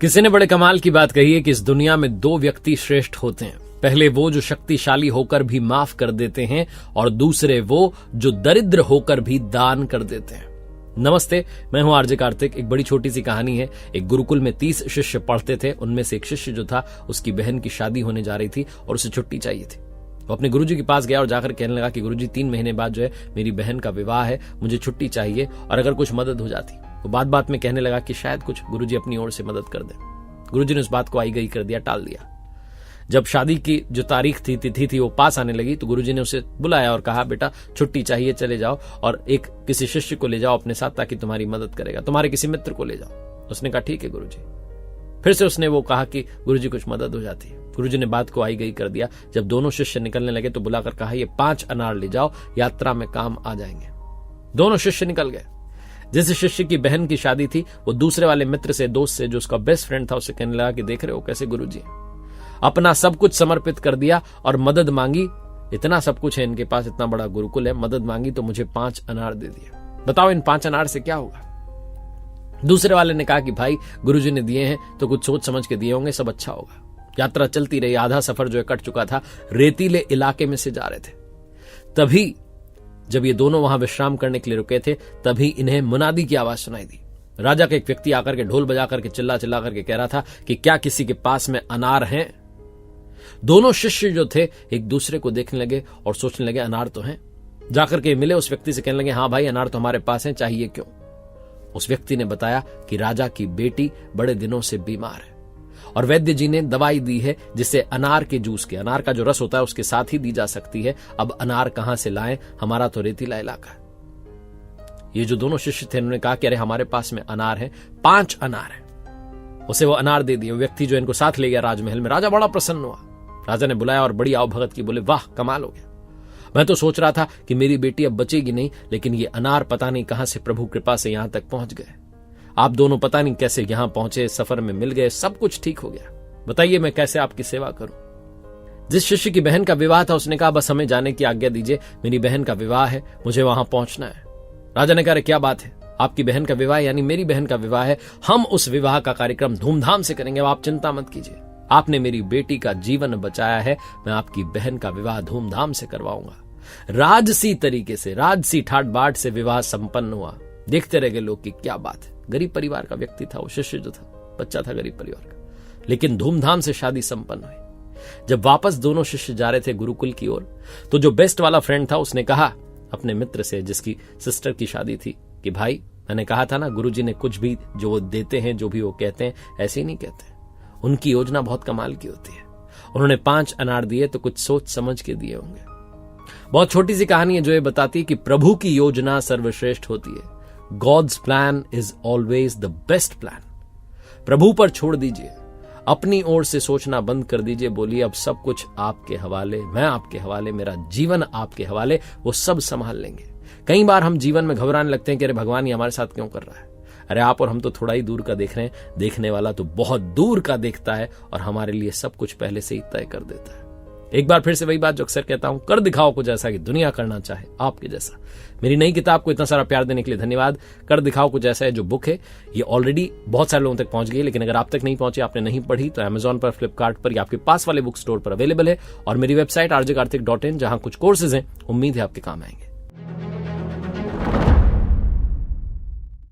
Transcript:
किसी ने बड़े कमाल की बात कही है कि इस दुनिया में दो व्यक्ति श्रेष्ठ होते हैं। पहले वो जो शक्तिशाली होकर भी माफ कर देते हैं और दूसरे वो जो दरिद्र होकर भी दान कर देते हैं। नमस्ते, मैं हूं आरजे कार्तिक। एक बड़ी छोटी सी कहानी है। एक गुरुकुल में 30 शिष्य पढ़ते थे। उनमें से एक शिष्य जो था, उसकी बहन की शादी होने जा रही थी और उसे छुट्टी चाहिए थी। वो अपने गुरुजी के पास गया और जाकर कहने लगा कि गुरुजी 3 महीने बाद जो है मेरी बहन का विवाह है, मुझे छुट्टी चाहिए और अगर कुछ मदद हो जाती। वो बात बात में कहने लगा कि शायद कुछ गुरुजी अपनी ओर से मदद कर दे। गुरुजी ने उस बात को आई गई कर दिया, टाल दिया। जब शादी की जो तारीख थी, तिथि थी, वो पास आने लगी तो गुरुजी ने उसे बुलाया और कहा, बेटा छुट्टी चाहिए, चले जाओ और एक किसी शिष्य को ले जाओ अपने साथ ताकि तुम्हारी मदद करेगा, तुम्हारे किसी मित्र को ले जाओ। उसने कहा ठीक है गुरुजी। फिर से उसने वो कहा कि गुरुजी कुछ मदद हो जाती है। गुरुजी ने बात को आई गई कर दिया। जब दोनों शिष्य निकलने लगे तो बुलाकर कहा, ये 5 अनार ले जाओ, यात्रा में काम आ जाएंगे। दोनों शिष्य निकल गए। जिस शिष्य की बहन की शादी थी, वो दूसरे वाले मित्र से, दोस्त से, जो उसका बेस्ट फ्रेंड था, उससे कहने लगा कि देख रहे हो कैसे गुरुजी अपना सब कुछ समर्पित कर दिया और मदद मांगी। इतना सब कुछ है इनके पास, इतना बड़ा गुरुकुल है, मदद मांगी तो मुझे 5 अनार दे दिए। बताओ इन 5 अनार से क्या होगा? दूसरे वाले ने कहा कि भाई गुरुजी ने दिए हैं तो कुछ सोच समझ के दिए होंगे, सब अच्छा होगा। यात्रा चलती रही। आधा सफर जो है कट चुका था। रेतीले इलाके में से जा रहे थे। तभी जब ये दोनों वहां विश्राम करने के लिए रुके थे, तभी इन्हें मुनादी की आवाज सुनाई दी। राजा का एक व्यक्ति आकर के ढोल बजा करके चिल्ला चिल्ला करके कह रहा था कि क्या किसी के पास में अनार हैं? दोनों शिष्य जो थे एक दूसरे को देखने लगे और सोचने लगे अनार तो हैं। जाकर के मिले उस व्यक्ति से, कहने लगे हाँ भाई अनार तो हमारे पास हैं, चाहिए क्यों? उस व्यक्ति ने बताया कि राजा की बेटी बड़े दिनों से बीमार है और वैद्य जी ने दवाई दी है जिससे अनार के जूस के, अनार का जो रस होता है उसके साथ ही दी जा सकती है। अब अनार कहां से लाएं, हमारा तो रेतीला इलाका है। ये जो दोनों शिष्य थे उन्होंने कहा कि अरे हमारे पास में अनार है, 5 अनार है। उसे वो अनार दे दिए। व्यक्ति जो इनको साथ ले गया राजमहल में। राजा बड़ा प्रसन्न हुआ। राजा ने बुलाया और बड़ी आवभगत की। बोले वाह कमाल हो गया, मैं तो सोच रहा था कि मेरी बेटी अब बचेगी नहीं, लेकिन ये अनार पता नहीं कहां से प्रभु कृपा से यहां तक पहुंच गए। आप दोनों पता नहीं कैसे यहां पहुंचे, सफर में मिल गए, सब कुछ ठीक हो गया। बताइए मैं कैसे आपकी सेवा करूं? जिस शिष्य की बहन का विवाह था उसने कहा बस हमें जाने की आज्ञा दीजिए, मेरी बहन का विवाह है, मुझे वहां पहुंचना है। राजा ने कहा क्या बात है, आपकी बहन का विवाह यानी मेरी बहन का विवाह है, हम उस विवाह का कार्यक्रम धूमधाम से करेंगे, आप चिंता मत कीजिए। आपने मेरी बेटी का जीवन बचाया है, मैं आपकी बहन का विवाह धूमधाम से करवाऊंगा। राजसी तरीके से, राजसी ठाट बाट से विवाह संपन्न हुआ। देखते रह गए लोग कि क्या बात है। गरीब परिवार का व्यक्ति था वो शिष्य जो था, बच्चा था गरीब परिवार का, लेकिन धूमधाम से शादी संपन्न हुई। जब वापस दोनों शिष्य जा रहे थे गुरुकुल की ओर, तो जो बेस्ट वाला फ्रेंड था उसने कहा अपने मित्र से जिसकी सिस्टर की शादी थी कि भाई मैंने कहा था ना, गुरुजी ने कुछ भी जो वो देते हैं, जो भी वो कहते हैं, ऐसे ही नहीं कहते। उनकी योजना बहुत कमाल की होती है। उन्होंने 5 अनार दिए तो कुछ सोच समझ के दिए होंगे। बहुत छोटी सी कहानी है जो ये बताती है कि प्रभु की योजना सर्वश्रेष्ठ होती है। God's plan is always the best plan। प्रभु पर छोड़ दीजिए, अपनी ओर से सोचना बंद कर दीजिए। बोलिए अब सब कुछ आपके हवाले, मैं आपके हवाले, मेरा जीवन आपके हवाले, वो सब संभाल लेंगे। कई बार हम जीवन में घबराने लगते हैं कि अरे भगवान ये हमारे साथ क्यों कर रहा है? अरे आप और हम तो थोड़ा ही दूर का देख रहे हैं, देखने वाला तो बहुत दूर का देखता है और हमारे लिए सब कुछ पहले से ही तय कर देता है। एक बार फिर से वही बात जो अक्सर कहता हूं, कर दिखाओ कुछ ऐसा कि दुनिया करना चाहे आपके जैसा। मेरी नई किताब को इतना सारा प्यार देने के लिए धन्यवाद। कर दिखाओ कुछ ऐसा है जो बुक है, ये ऑलरेडी बहुत सारे लोगों तक पहुंच गई है, लेकिन अगर आप तक नहीं पहुंची, आपने नहीं पढ़ी, तो अमेजॉन पर, फ्लिपकार्ट पर या आपके पास वाले बुक स्टोर पर अवेलेबल है। और मेरी वेबसाइट rjkartik.in, जहां कुछ कोर्सेज हैं, उम्मीद है आपके काम आएंगे।